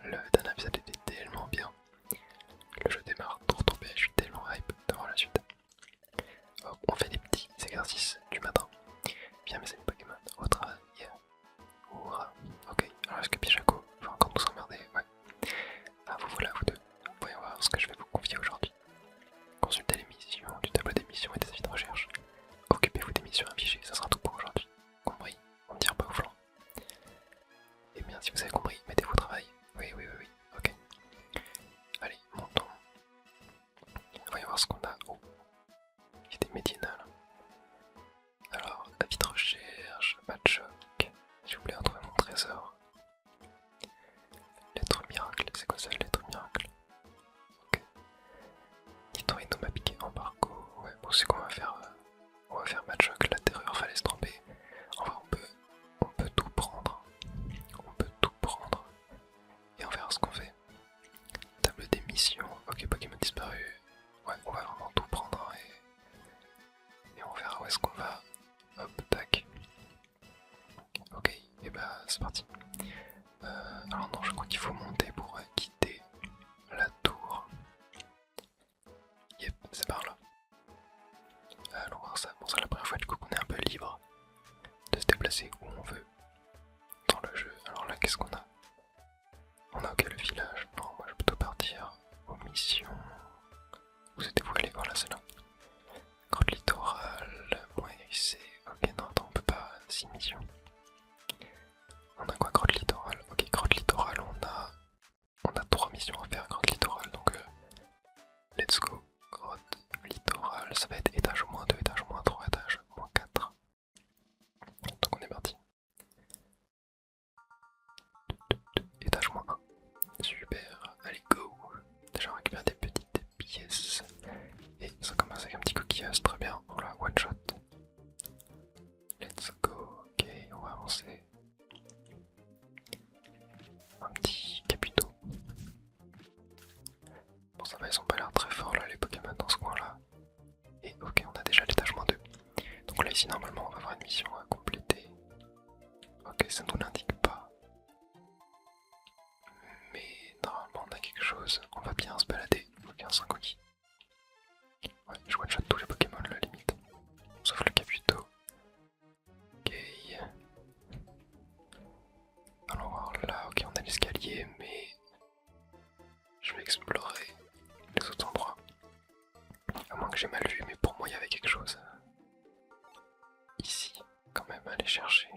Le dernier épisode était tellement bien. Le jeu démarre trop bien, je suis tellement hype devant la suite. Hop, on fait des petits exercices du matin. Viens mes amis Pokémon, au travail. Yeah. Hurrah. Ok, alors est-ce que Pichaco va encore nous emmerder? Ouais. Ah vous voilà vous deux. Voyons voir ce que je vais vous confier aujourd'hui. Consultez les missions du tableau des missions et des avis de recherche. Occupez-vous des missions affichées, ça sera tout pour aujourd'hui. Compris? On ne tire pas au flanc. Eh bien si vous avez compris, mettez-vous au travail. Oui, ok. Allez, montons. Voyons voir ce qu'on a. Oh, il y a des médiénales. Alors, avis de recherche, match-up. Si vous voulez retrouver mon trésor. Lettre miracle, c'est quoi ça, lettre miracle? Ok. Nitorino m'a piqué embargo. Ouais, bon, c'est qu'on va faire. On va faire match-up, la terreur, fallait se tromper. Enfin, on peut tout prendre. On peut tout prendre. Et on verra ce qu'on fait. Table des missions. Ok, Pokémon disparu. Ouais, on va vraiment tout prendre hein, et on verra où est-ce qu'on va. Hop, tac. Ok, et bah c'est parti. Alors non, je crois qu'il faut monter pour quitter la tour. Yep, c'est par là. Allons voir ça. Bon, c'est la première fois du coup qu'on est un peu libre de se déplacer où on veut dans le jeu. Alors là, qu'est-ce qu'on a? On a ok le village. Non, moi je vais plutôt partir aux missions. Où étiez-vous allé? Voilà, c'est là. Grotte littorale, moins c'est. Ok, non, attends, on peut pas. 6 missions. On a quoi, grotte littorale? Ok, grotte littorale, on a 3 missions à faire, grotte littorale, donc let's go. Grotte littorale, ça va être étage -2, étage -3, étage -4. Donc on est parti. Étage -1. Super, allez go. Déjà on récupère des petites pièces. Et ça commence avec un petit coquillage, très bien. On l'a one shot. Let's go, ok, on va avancer. Un petit capito. Bon ça va, ils ont pas l'air très forts là les Pokémon dans ce coin là. Et ok, on a déjà l'étage -2. Donc là ici normalement on va avoir une mission à compléter. Ok, ça nous l'indique pas. Mais normalement on a quelque chose, on va bien se balader. Ok, un 5 coquilles. Ouais, je one shot tous les Pokémon là limite. Sauf le Caputo. Ok. Allons voir là, ok on a l'escalier mais je vais explorer les autres endroits. À moins que j'ai mal vu, mais pour moi il y avait quelque chose ici quand même à aller chercher.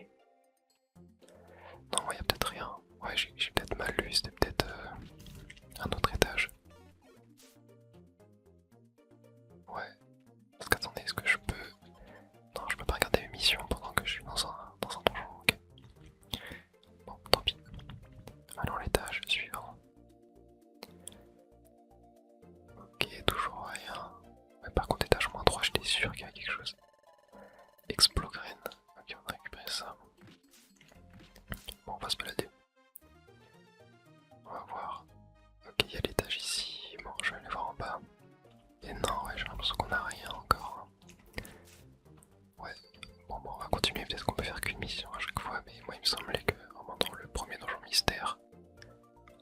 Non, il y a peut-être rien. Ouais, j'ai peut-être mal lu, c'était peut-être un autre étage. Ouais. Parce qu'attendez, est-ce que je peux... Non, je peux pas regarder mes missions pendant que je suis dans un donjon, ok. Bon, tant pis. Allons à l'étage suivant. Ok, toujours rien. Ouais, par contre, étage -3, j'étais sûr qu'il y avait quelque chose. Explogren. Ok, on a récupéré ça. Bon, on va se balader. On va voir. Ok, il y a l'étage ici. Bon, je vais aller voir en bas. Et non, ouais, j'ai l'impression qu'on a rien encore. Ouais, bon, on va continuer. Peut-être qu'on peut faire qu'une mission à chaque fois. Mais moi, il me semblait que, vraiment, dans le premier donjon mystère,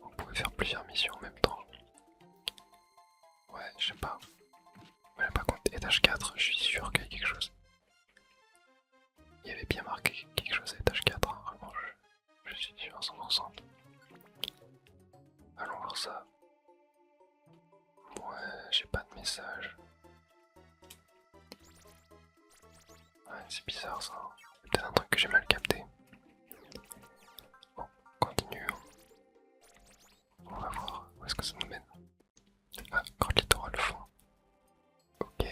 on pouvait faire plusieurs missions en même temps. Ouais, je sais pas. Ouais, par contre, étage 4, je suis sûr qu'il y a quelque chose. Il y avait bien marqué quelque chose à étage 4, hein, vraiment, je suis sûr à 100%. Allons voir ça. Ouais, j'ai pas de message. Ouais, c'est bizarre ça. C'est peut-être un truc que j'ai mal capté. Bon, continuons. On va voir où est-ce que ça nous mène. Ah, grotte littorale fond. Ok.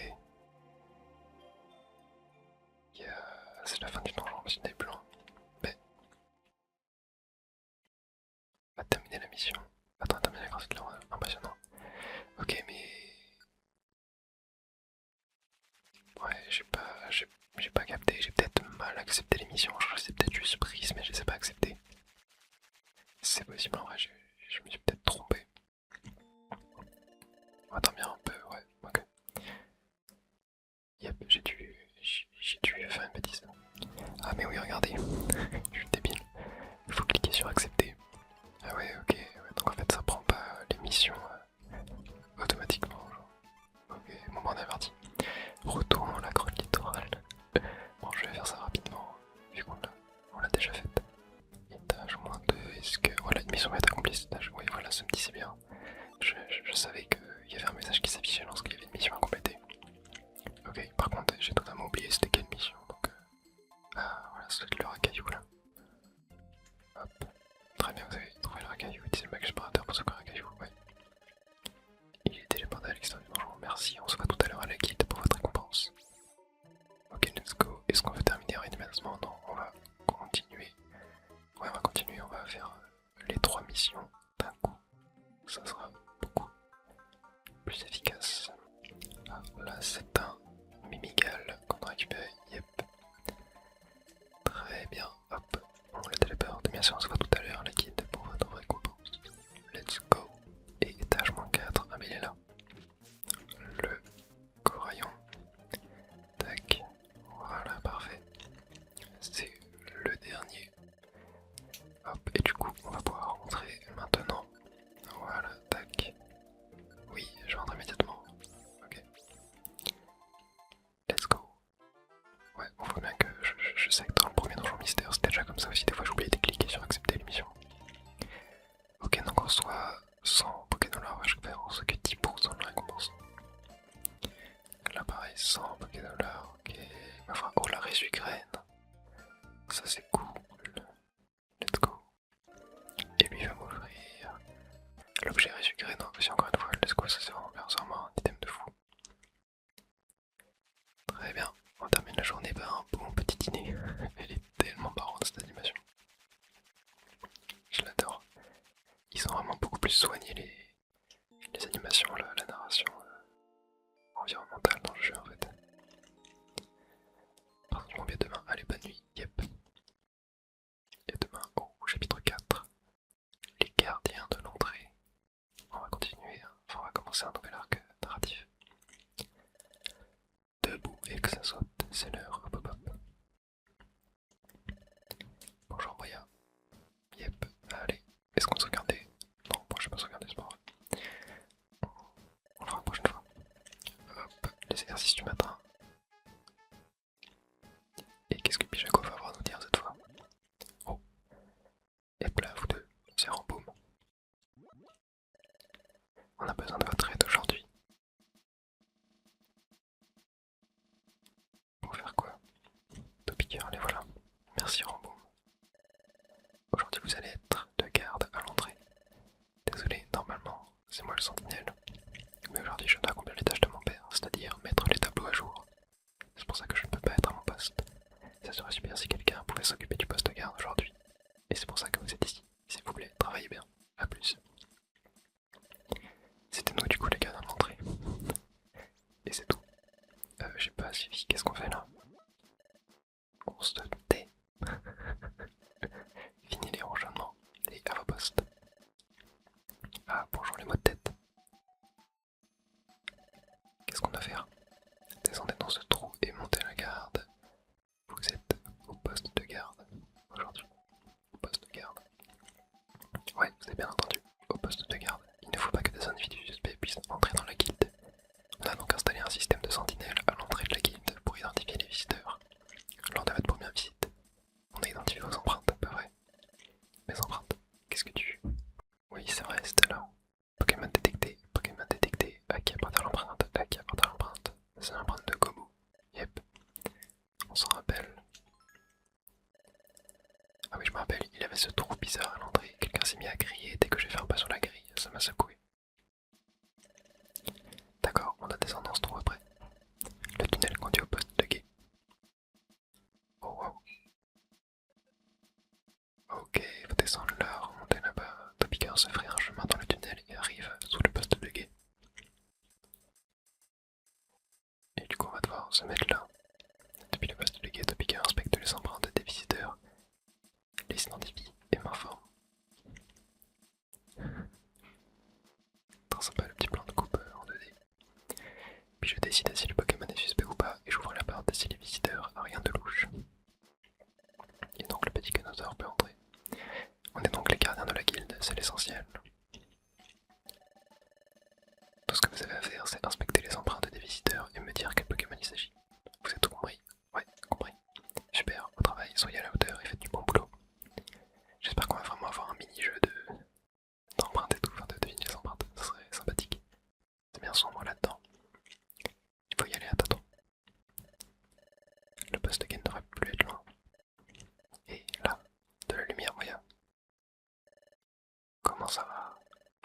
C'est la fin du donjon, mais c'est des plans. Mais... On va terminer la mission. Attends, terminer la grotte littorale. Impressionnant. Ok, mais... Ouais, j'ai pas capté, j'ai peut-être mal accepté l'émission, je sais peut-être juste prise, mais je les ai pas accepté. C'est possible en vrai, je me suis peut-être trompé. On attend bien un peu, ouais, ok. Yep, j'ai dû faire une bêtise. Ah mais oui, regardez, je suis débile. Il faut cliquer sur accepter. Ah ouais, ok, ouais, donc mission va être accomplie cet âge. Oui, voilà, ça me disait bien. Je savais qu'il y avait un message qui s'affichait lorsqu'il y avait une mission à compléter. Ok, par contre, j'ai totalement oublié c'était quelle mission. Donc, ah, voilà, c'est le racaillou là. Hop. Très bien, vous avez trouvé le racaillou. Utilisez le bac explorateur pour secourir le racaillou. Ouais. Il est téléporté à l'extérieur du donjon. Merci, on se voit tout à l'heure à la guilde pour votre récompense. Ok, let's go. Est-ce qu'on veut terminer immédiatement? Non, on va continuer. Ouais, on va continuer, on va faire les 3 missions d'un coup. Ça sera beaucoup plus efficace. Ah, là, c'est un mimigal qu'on a récupéré. Yep. Très bien. Hop, on le téléporte. Bien sûr, on se voit tout à l'heure à la guilde pour votre récompense. Let's go. Et étage -4. Ah, mais il est là. Le coraillon. Tac. Voilà, parfait. C'est le dernier. Hop, et du coup, on va pouvoir rentrer maintenant. Voilà, tac. Oui, je rentre immédiatement. Ok. Let's go. Ouais, on voit bien que je sais que dans le premier donjon mystère, c'était déjà comme ça aussi. Des fois, j'oubliais de cliquer sur accepter l'émission. Ok, donc on reçoit 100 Pokédollars à chaque fois, on reçoit que 10% de la récompense. Là, pareil, 100 Pokédollars. Ok. Enfin, oh, la résugraine. Ça, c'est cool. Let's go. Et lui, il va m'offrir l'objet résugraine. Non, mais encore une fois, let's go, ça c'est vraiment un item de fou. Très bien, on termine la journée par un bon petit dîner. Elle est tellement marrante cette animation. Je l'adore. Ils sont vraiment beaucoup plus soignés les animations, la narration environnementale dans le jeu en fait. Par contre, bien demain. Allez, bonne nuit. Yep. Et demain, au chapitre 4, les gardiens de l'entrée. On va continuer, hein. Enfin, on va commencer un nouvel arc narratif. Debout et que ça saute, c'est l'heure. Hop hop hop. Bonjour Moya. Yep, allez. Est-ce qu'on se regardait? Non, moi je vais pas se regarder, c'est pas grave. On le fera la prochaine fois. Hop, les exercices du matin. Et qu'est-ce que Pijaco va avoir à nous dire cette fois? Oh. Et là, vous deux, c'est Ramboum. On a besoin de votre aide aujourd'hui. Pour faire quoi? Topiqueur, les voilà. Merci Ramboum. Aujourd'hui vous allez être de garde à l'entrée. Désolé, normalement c'est moi le sentinelle. Mais aujourd'hui je dois accomplir les tâches de mon père, c'est-à-dire mettre les tableaux à jour. C'est pour ça que je ne peux pas être à mon poste. Ça serait super si quelqu'un pouvait s'occuper du poste de garde aujourd'hui. Et c'est pour ça que vous êtes ici. S'il vous plaît, travaillez bien. A plus. C'était nous du coup les gars à l'entrée. Et c'est tout. J'ai pas suivi. Qu'est-ce qu'on fait là? On se tait. Fini les ronchonnements. Et à vos postes. Ah, bonjour les mots de tête. Qu'est-ce qu'on doit faire? Descendez dans ce trou et montez la garde. Vous êtes au poste de garde aujourd'hui. Au poste de garde. Ouais, vous avez bien entendu. Au poste de garde. Il ne faut pas que des individus suspects puissent entrer dans la guilde. On a donc installé un système de sentinelles à l'entrée de la guilde pour identifier les visiteurs. Lors de votre première visite, on a identifié vos empreintes, pas vrai? Mes empreintes, qu'est-ce que tu... Oui, c'est vrai, c'était là. Pokémon détecté, à qui appartient l'empreinte, à qui appartient l'empreinte. C'est l'empreinte de Gomu. Yep. On s'en rappelle. Ah oui, je me rappelle, il avait ce trou bizarre à l'entrée. Quelqu'un s'est mis à crier dès que j'ai fait un pas sur la grille, ça m'a secoué. D'accord, on a descendu dans ce trou après. Le tunnel conduit au poste de guet. Oh wow. Ok, faut descendre là, remonter là-bas. Topiqueur se ferait un chemin dans le tunnel et arrive sous le poste de guet. Et du coup, on va devoir se mettre là. Depuis le poste de guet, Topiqueur inspecte les empreintes des visiteurs, les identifie et m'informe. Très sympa le petit plan de coupe en 2D. Puis je décide si le Pokémon est suspect ou pas et j'ouvre la porte si les visiteurs n'ont rien de louche. Et donc le petit Canosaure peut entrer. On est donc les gardiens de la guilde, c'est l'essentiel. Tout ce que vous avez à faire, c'est inspecter les empreintes des visiteurs et me dire quel Pokémon il s'agit. Vous êtes tout compris? Ouais, compris. Super, au travail, soyez à la hauteur et faites du bon boulot. J'espère qu'on va vraiment avoir un mini-jeu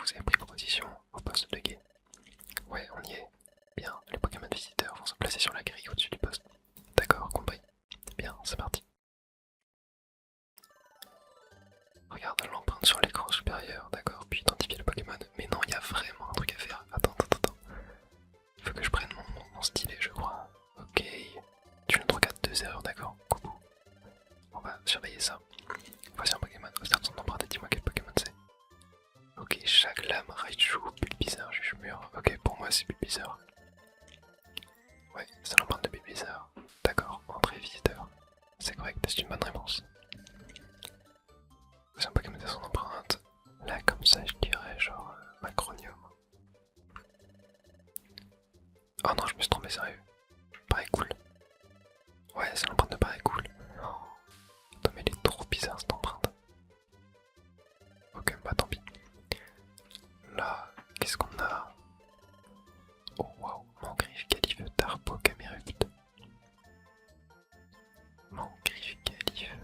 vous avez pris position au poste de guet. Ouais, on y est. Bien, les Pokémon visiteurs vont se placer sur la grille au-dessus du poste. D'accord, compris. Bien, c'est parti. Regarde l'empreinte sur l'écran supérieur, d'accord, puis identifier le Pokémon. Mais non, il y a vraiment un truc à faire. Attends. Faut que je prenne mon stylet, je crois. Ok. Tu ne te regardes 2 erreurs, d'accord. Coucou. On va surveiller ça. Voici un Pokémon. Observe son empreinte et dis-moi quel Pokémon c'est. Ok, Chaglam, Raichu, Bulbizarre, Juge-Mur. Ok, pour moi c'est Bulbizarre. Ouais, c'est l'empreinte de Bulbizarre. D'accord, entrée visiteur. C'est correct, c'est une bonne réponse. C'est un Pokémon de son empreinte. Là, comme ça, je dirais genre Macronium. Oh non, je me suis trompé, sérieux. Pareil cool. Ouais, c'est l'empreinte de pareil cool. Oh. Attends, mais elle est trop bizarre cette empreinte. Ok, bah tant pis. Là, qu'est-ce qu'on a? Oh waouh, Mangriffe, Calife, Tarpo, Camerupt. Mangriffe, Calife,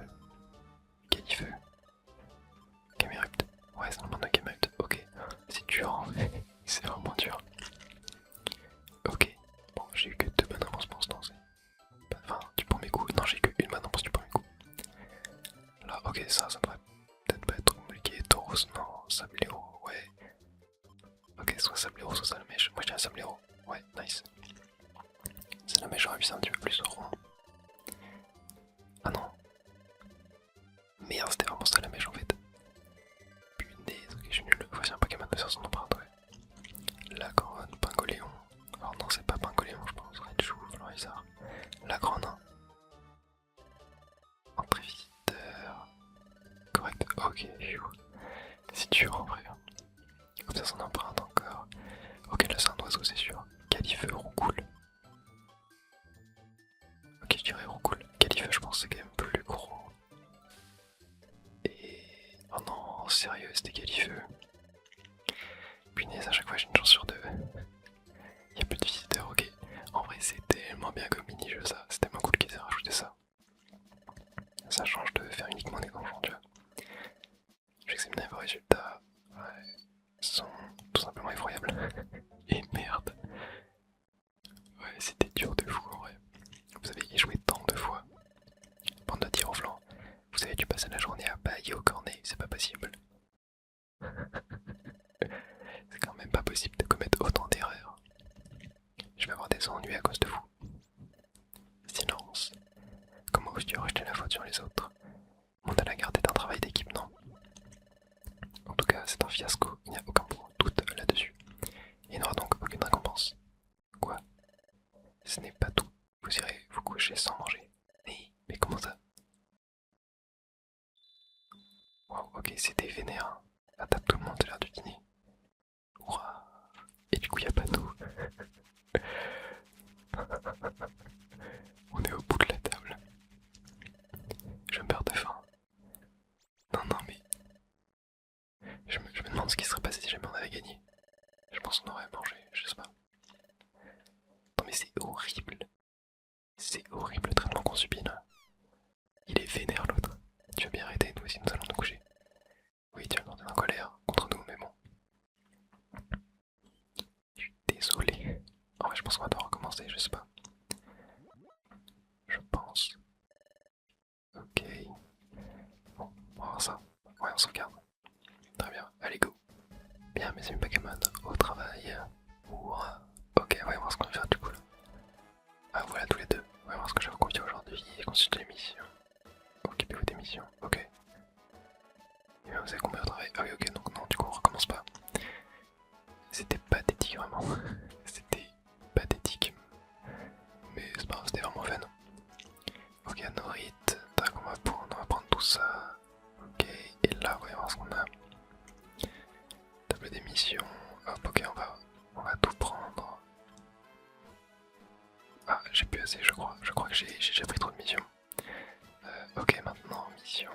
Camerupt. Ouais, c'est l'empreinte de Camerupt. Ok, c'est dur en vrai. C'est vraiment dur. Ok, bon, j'ai eu que 2 bonnes réponses pour l'instant. Enfin, du premier coup. Non, j'ai eu que 1 bonne réponse du premier coup. Là, ok, ça devrait peut-être pas être compliqué. Tauros, non. Sablero, ouais. Ok, soit Sablero, soit Salamèche. Moi je dirais Sablero. Ouais, nice. Salamèche, j'aurais vu ça un petit peu plus rond. Ah non. Merde, c'était vraiment Salamèche en fait. Punaise, ok, je suis nul. Voici un Pokémon de sur son empreinte, ouais. La Grande, Pingoléon. Alors non, c'est pas Pingoléon, je pense. Raichu, Florizarre. La Grande. Entrée visiteur. Correct, ok, c'est dur en vrai. Comme ça, son empreinte encore. Ok, là c'est un oiseau, c'est sûr. Calife, Roucoule. Ok, je dirais Roucoule. Calife, je pense que c'est quand même plus gros. Et. Oh non, sérieux, c'était Calife. Punaise, à chaque fois j'ai une chance sur 2. Il y a plus de visiteurs, ok. En vrai, c'est tellement bien comme mini-jeu ça. C'est tellement cool qu'ils aient rajouté ça. Ça change de faire uniquement des enfants, tu vois. J'examine vos résultats. Ouais, sont tout simplement effroyables. Et merde. Ouais, c'était dur de fou en vrai. Vous avez échoué tant de fois. Bande de tir au flanc. Vous avez dû passer la journée à bailler au cornet, c'est pas possible. C'est quand même pas possible de commettre autant d'erreurs. Je vais avoir des ennuis à cause de vous. Silence. Comment oses-tu rejeter la faute sur les autres? Monter la garde est un travail d'équipe, non? En tout cas, c'est un fiasco, il n'y a aucun doute là-dessus. Il n'y aura donc aucune récompense. Quoi? Ce n'est pas tout. Vous irez vous coucher sans manger. Mais comment ça? Wow, ok, c'était vénère. À table, tout le monde, c'est l'heure du dîner. Ouah. Et du coup, il n'y a pas d'eau. On est au bout de la table. Je meurs de faim. Non, mais. Je me demande ce qui serait passé si jamais on avait gagné. Je pense qu'on aurait mangé, je sais pas. Non, mais c'est horrible. C'est horrible le traitement qu'on subit là. Il est vénère l'autre. Tu veux bien arrêter, nous aussi nous allons nous coucher. Oui, tu vas monter en colère contre nous, mais bon. Je suis désolé. En vrai, je pense qu'on va devoir recommencer, je sais pas. Je pense. Ok. Bon, on va voir ça. Ouais, on sauvegarde. Très bien, allez go. Bien, mes amis Pokémon, au travail. Ouah. Ok, on va voir ce qu'on va faire du coup là. Ah voilà, tous les deux. On va voir ce que je vais vous confier aujourd'hui. Consultez les missions. Occupez-vous des missions. Ok. Et bien, vous avez combien au travail? Ah oui, ok, donc non, du coup on recommence pas. C'était pathétique vraiment. C'était pathétique. Mais c'est pas grave, c'était vraiment fun. Ok, Norit, tac, on va prendre tout ça. Ok, et là, voyons voir ce qu'on a. Table des missions. Hop, ok, on va tout prendre. Ah, j'ai plus assez, je crois. Je crois que j'ai déjà pris trop de missions. Ok, maintenant, mission.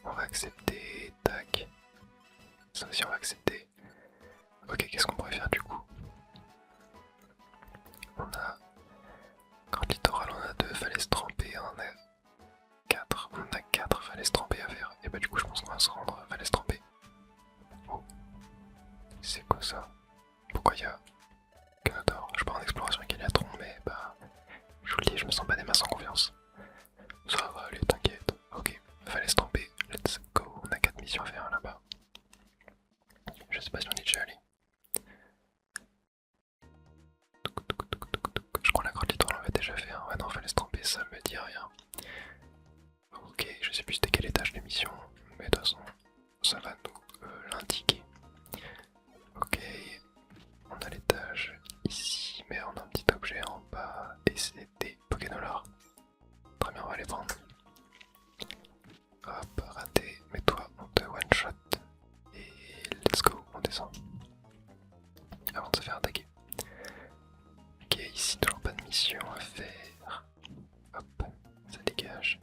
On va accepter, tac. Ça aussi, on va accepter. Ok, qu'est-ce qu'on pourrait faire du coup? On a Grand littoral, on a 2 falaises trempées, on a 4. On a 4 falaises trempées à faire. Et bah du coup je pense qu'on va se rendre à falaises trempées. je sais plus c'était quel étage l'émission, mais de toute façon ça va nous l'indiquer. Ok, on a l'étage ici, mais on a un petit objet en bas et c'est des Pokédollars. Très bien, on va les prendre. Hop, raté, mais toi on te one shot et let's go, on descend. Avant de se faire attaquer. Ok, ici toujours pas de mission à faire. Hop, ça dégage.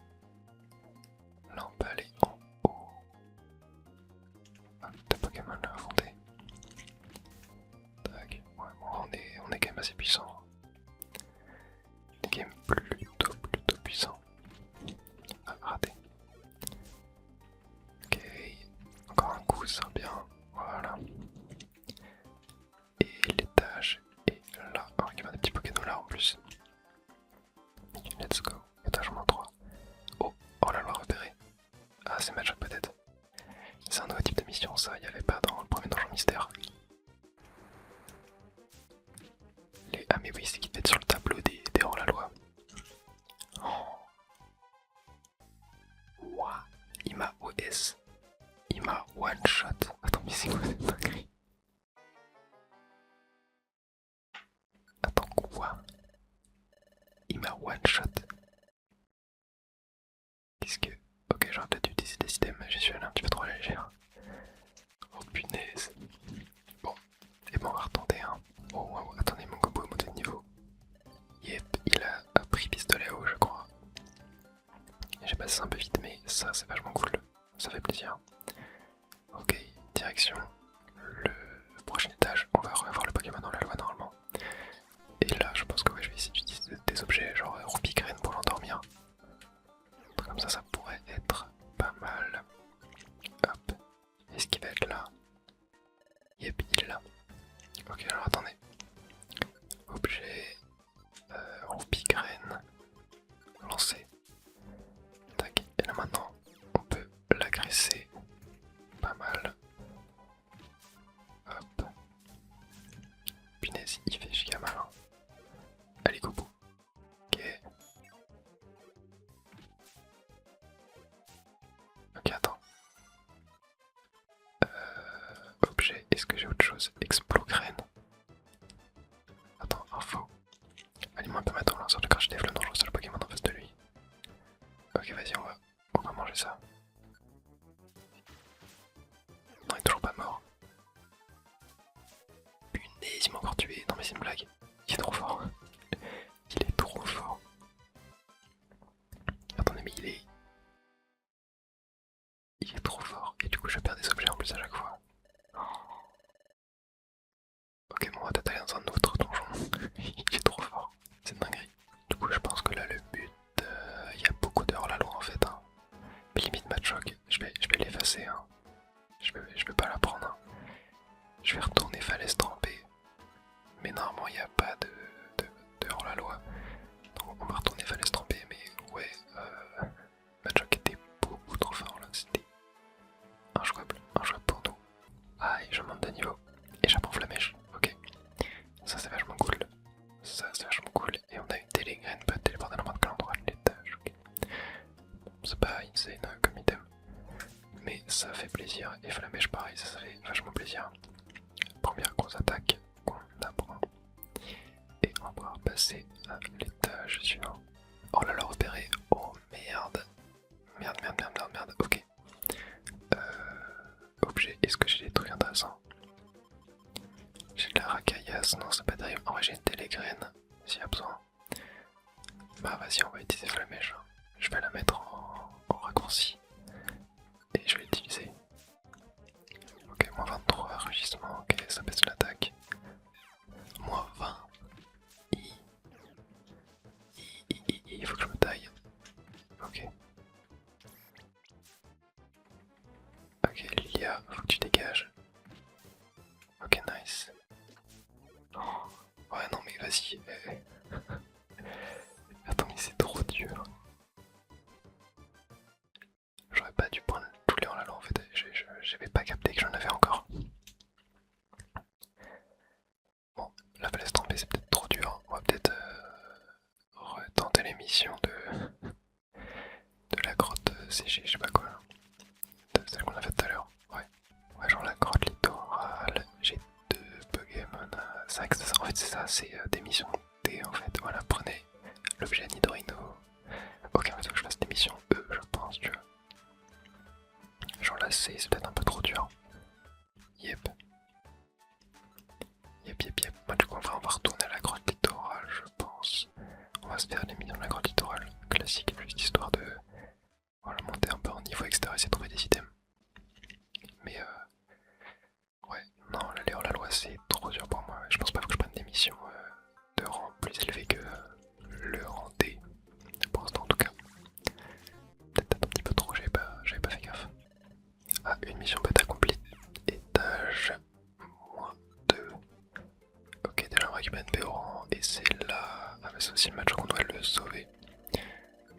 Là on peut aller en haut. Hop, de Pokémon là affronter. Tac, ouais, bon, on est quand même assez puissant. On est quand même plutôt puissant. Ah, raté. Ok, encore un coup, ça sera bien. Voilà. Et l'étage est là. Alors il y a des petits Pokémon là en plus. Let's go. Étage -3. Oh, oh la loi repérée. Ah, c'est Magic peut-être. C'est un nouveau type de mission, ça, il n'y avait pas dans le premier donjon mystère. Ah mais oui, c'est qui devait être sur le tableau des hors-la-loi. Oh. Ouah. Il m'a OS. Il m'a one shot. Attends, mais c'est quoi cette dinguerie? Attends, quoi? Il m'a one shot. Qu'est-ce que... Ok, j'aurais peut-être utilisé des systèmes, j'y suis allé un petit peu trop léger. Oh punaise. Bon, et bon, on va retenter hein. Oh wow, attendez, mon combo est monté de niveau. Yep, il a pris pistolet à eau, je crois. J'ai passé ça un peu vite, mais ça c'est vachement cool. Ça fait plaisir. Ok, direction le prochain étage. On va revoir le Pokémon dans la loi normalement. Et là, je pense que ouais, je vais essayer d'utiliser des objets genre Rubigraine pour l'endormir. Comme ça pourrait être pas mal. Hop. Est-ce qu'il va être là? Yep, il est là. Ok, alors attendez. Objet. Rubigraine. Lancer. Tac. Et là maintenant, on peut l'agresser. Pas mal. Hop. Punaise, il fait giga mal. Hein. Allez, go bout. Ok. Ok, attends. Objet, est-ce que j'ai autre chose? Explogrène. Attends, info. Aliment un peu maintenant, lanceur de crash des flammes dangereuses sur le Pokémon en face de lui. Ok, vas-y, on va manger ça. Non, il est toujours pas mort. Punaise, il m'a encore tué. Non, mais c'est une blague. Il est trop fort. Il est trop fort. Attendez, mais il est trop fort. Et du coup, je perds des objets en plus à chaque fois. Ok, bon, on va peut-être aller dans un autre donjon. Il est trop fort. C'est une dinguerie. Du coup, je pense que là, le but, il y a beaucoup de hors-la-loi en fait. Hein. Mais limite Machoc, je vais l'effacer. Hein. Je vais pas la prendre. Hein. Je vais retourner falaise trempée. Mais normalement, il n'y a pas de hors-la-loi. Donc, on va retourner falaise trempée. Mais ouais, Machoc était beaucoup trop fort là. C'était injouable pour nous. Ah, et je monte de niveau. Et j'apprends Flamèche. Ok. Ça, c'est vachement cool. Ça, c'est vachement cool. Et on a une télégraine, peut téléporter à n'importe quel endroit de l'étage. Okay. C'est pas insane comme item. Mais ça fait plaisir. Et Flamèche, pareil, ça fait vachement plaisir. Première grosse attaque qu'on apprend. Et on va pouvoir passer à l'étage suivant. Oh là là, repéré. Oh merde. Merde. Ok. Objet, est-ce que j'ai des trucs intéressants? J'ai de la racaillasse, non c'est pas terrible. En vrai j'ai une télégraine, s'il y a besoin. Bah vas-y, on va utiliser Flamèche. Je vais la mettre en raccourci. Et je vais l'utiliser. Ok, moins 23, rugissement, ok, ça baisse l'attaque. Moins 20. Il faut que je me taille. Ok. Ok, Lilia, faut que tu dégages. Ok, nice. Oh, ouais, non, mais vas-y. Attends, mais c'est trop dur. J'aurais pas dû prendre tous les hors-la-loi en fait. J'avais pas capté que j'en avais encore. Bon, la falaise trempée, c'est peut-être trop dur. On va peut-être retenter l'émission de la grotte CGG. c'est des missions D en fait. Voilà, prenez l'objet Nidorino. Ok, en fait, faut que je fasse des missions E, je pense, tu vois. Genre là, c'est peut-être un peu trop dur. Yep. Yep. Moi, du coup, on va retourner à la grotte littorale, je pense. On va se faire les missions de la grotte littorale classique, juste histoire de voilà, monter un peu en niveau, etc. Essayer de trouver des items. Mais ouais, non, l'aller hors la loi, c'est trop dur pour moi. Je pense pas que je prenne des missions de rang plus élevé que le rang D. Pour l'instant, en tout cas. Peut-être un petit peu trop, j'avais pas fait gaffe. Ah, une mission bêta complète. Étage -2. Ok, déjà on récupère une PO rang et c'est là. Ah, mais c'est aussi le match qu'on doit le sauver.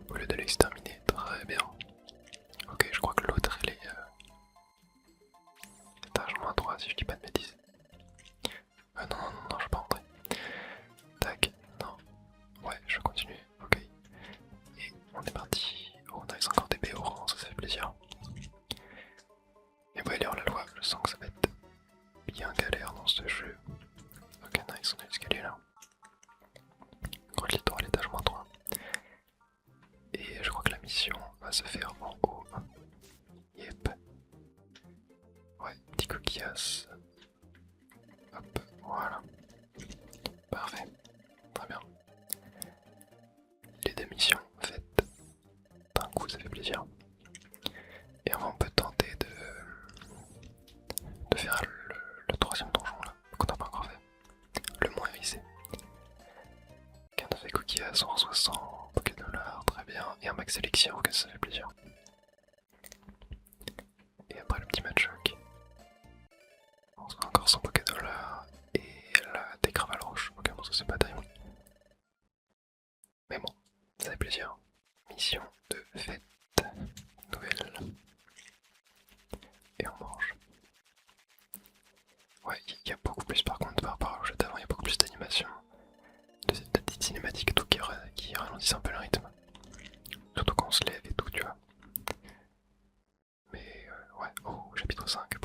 Au lieu de l'exterminer. Très bien. Ok, je crois que l'autre elle est. Étage -3 si je dis pas de bêtises. Non, je vais pas rentrer. Tac, non. Ouais, je vais continuer. Ok. Et on est parti. Oh, on a encore des PO rang, ça fait plaisir. Et ouais, aller hors la loi, je sens que ça va être bien galère dans ce jeu. Ok, nice, on a l'escalier là. Grotte littorale, étage -3. Et je crois que la mission va se faire en haut. Yep. Ouais, petit coquillas. Hop, voilà. Parfait. Très bien. Les deux missions faites d'un coup, ça fait plaisir. Et on peut tenter de faire le troisième donjon là, qu'on n'a pas encore fait. Le moins risé. 15 cookies à 160, $, très bien. Et un max élixir, ok, ça fait plaisir. Et après le petit match choc. On se fait encore 100 $. Et la décravale roche. Ok, bon, ça c'est pas terrible. Mais bon, ça fait plaisir. Mission de fête. Nouvelle. Et on mange. Ouais, il y a beaucoup plus par contre par rapport au jeu d'avant, il y a beaucoup plus d'animation. De petites cinématiques et tout qui ralentissent un peu le rythme. Surtout quand on se lève et tout, tu vois. Mais ouais, oh, chapitre 5,